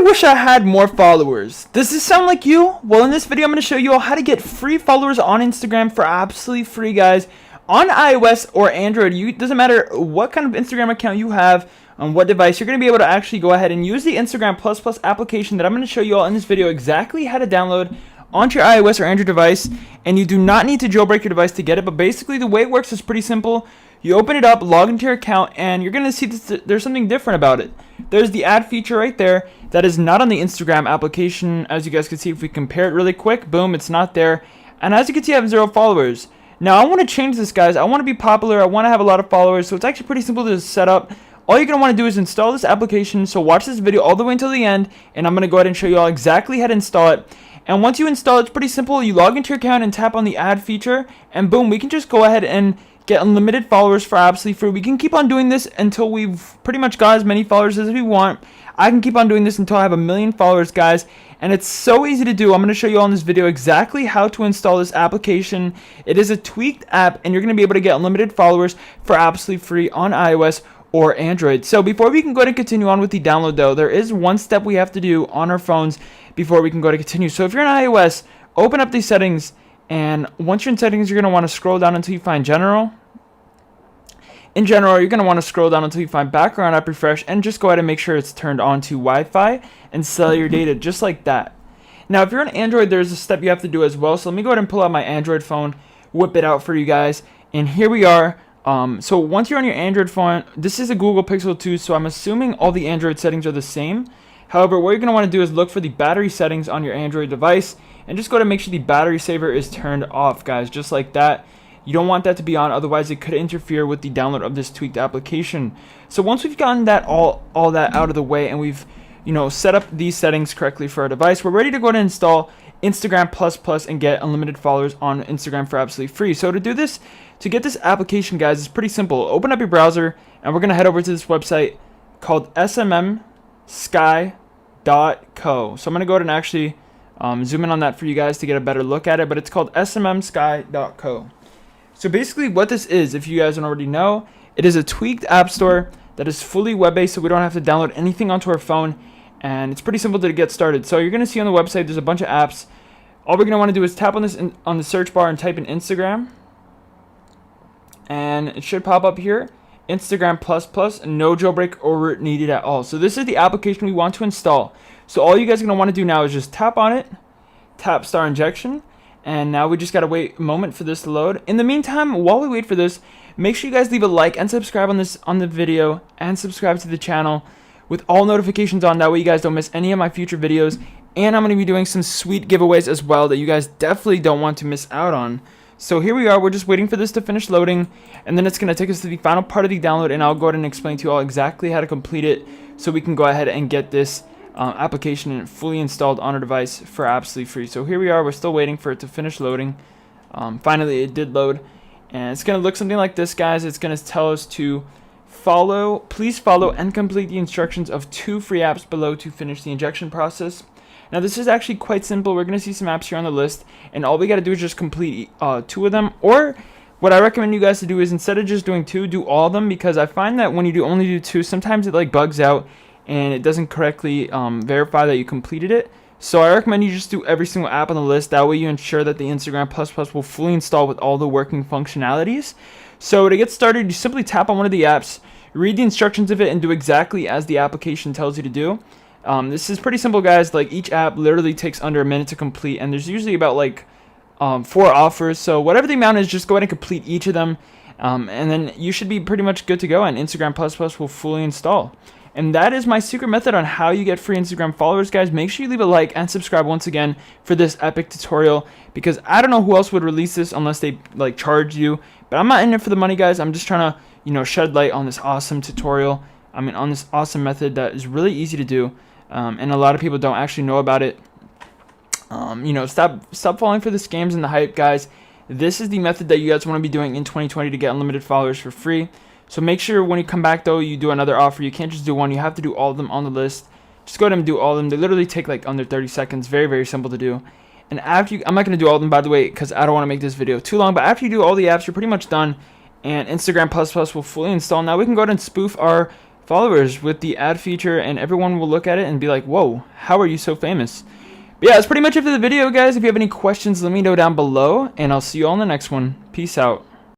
wish I had more followers. Does this sound like you? Well, in this video, I'm going to show you all how to get free followers on Instagram for absolutely free, guys. On iOS or Android, doesn't matter what kind of Instagram account you have, on what device, you're going to be able to actually go ahead and use the Instagram Plus Plus application that I'm going to show you all in this video exactly how to download onto your iOS or Android device. And you do not need to jailbreak your device to get it, but basically the way it works is pretty simple. You open it up, log into your account, and you're going to see there's something different about it. There's the ad feature right there that is not on the Instagram application. As you guys can see, if we compare it really quick, boom, it's not there. And as you can see, I have 0 followers. Now, I want to change this, guys. I want to be popular. I want to have a lot of followers, so it's actually pretty simple to set up. All you're going to want to do is install this application, so watch this video all the way until the end, and I'm going to go ahead and show you all exactly how to install it. And once you install it, it's pretty simple. You log into your account and tap on the ad feature, and boom, we can just go ahead and get unlimited followers for absolutely free. We can keep on doing this until we've pretty much got as many followers as we want. I can keep on doing this until I have 1 million followers, guys, and it's so easy to do. I'm going to show you all in this video exactly how to install this application. It is a tweaked app, and you're going to be able to get unlimited followers for absolutely free on iOS or Android. So before we can go ahead and continue on with the download, though, there is one step we have to do on our phones before we can go ahead and continue. So if you're in iOS, open up these settings, and once you're in settings, you're going to want to scroll down until you find general. In general, you're going to want to scroll down until you find background app refresh, and just go ahead and make sure it's turned on to Wi-Fi and cellular data, just like that. Now, if you're on Android, there's a step you have to do as well. So let me go ahead and pull out my Android phone, whip it out for you guys, and here we are. So once you're on your Android phone, this is a Google Pixel 2, so I'm assuming all the Android settings are the same. However, what you're going to want to do is look for the battery settings on your Android device, and just go to make sure the battery saver is turned off, guys, just like that. You don't want that to be on, otherwise it could interfere with the download of this tweaked application. So once we've gotten that all that out of the way, and we've set up these settings correctly for our device, we're ready to go ahead and install Instagram Plus Plus and get unlimited followers on Instagram for absolutely free. So to do this, to get this application, guys, it's pretty simple. Open up your browser, and we're going to head over to this website called smmsky.co. So I'm going to go ahead and actually zoom in on that for you guys to get a better look at it, but it's called smmsky.co. So basically what this is, if you guys don't already know, it is a tweaked app store that is fully web-based, so we don't have to download anything onto our phone, and it's pretty simple to get started. So you're going to see on the website there's a bunch of apps. All we're going to want to do is tap on this on the search bar and type in Instagram, and it should pop up here, Instagram Plus Plus, no jailbreak or needed at all. So this is the application we want to install. So all you guys are going to want to do now is just tap on it, tap Star Injection, and now we just got to wait a moment for this to load. In the meantime, while we wait for this, make sure you guys leave a like and subscribe on the video, and subscribe to the channel with all notifications on. That way you guys don't miss any of my future videos. And I'm going to be doing some sweet giveaways as well that you guys definitely don't want to miss out on. So here we are. We're just waiting for this to finish loading, and then it's going to take us to the final part of the download, and I'll go ahead and explain to you all exactly how to complete it so we can go ahead and get this application fully installed on our device for absolutely free. So here we are. We're still waiting for it to finish loading. Finally, it did load, and it's going to look something like this, guys. It's going to tell us to please follow and complete the instructions of 2 free apps below to finish the injection process. Now, this is actually quite simple. We're going to see some apps here on the list, and all we got to do is just complete 2 of them. Or what I recommend you guys to do is, instead of just doing 2, do all of them, because I find that when you only do 2, sometimes it bugs out and it doesn't correctly verify that you completed it. So I recommend you just do every single app on the list. That way you ensure that the Instagram Plus Plus will fully install with all the working functionalities. So to get started, you simply tap on one of the apps, read the instructions of it, and do exactly as the application tells you to do. This is pretty simple, guys. Each app literally takes under a minute to complete, and there's usually about 4 offers. So whatever the amount is, just go ahead and complete each of them, and then you should be pretty much good to go, and Instagram Plus Plus will fully install. And that is my secret method on how you get free Instagram followers, guys. Make sure you leave a like and subscribe once again for this epic tutorial, because I don't know who else would release this unless they charge you. But I'm not in it for the money, guys. I'm just trying to shed light on this awesome tutorial. On this awesome method that is really easy to do, and a lot of people don't actually know about it. Stop falling for the scams and the hype, guys. This is the method that you guys want to be doing in 2020 to get unlimited followers for free. So make sure when you come back, though, you do another offer. You can't just do one. You have to do all of them on the list. Just go ahead and do all of them. They literally take under 30 seconds. Very, very simple to do. And after I'm not going to do all of them, by the way, because I don't want to make this video too long. But after you do all the apps, you're pretty much done. And Instagram Plus Plus will fully install. Now we can go ahead and spoof our followers with the ad feature, and everyone will look at it and be like, whoa, how are you so famous? But yeah, that's pretty much it for the video, guys. If you have any questions, let me know down below, and I'll see you all in the next one. Peace out.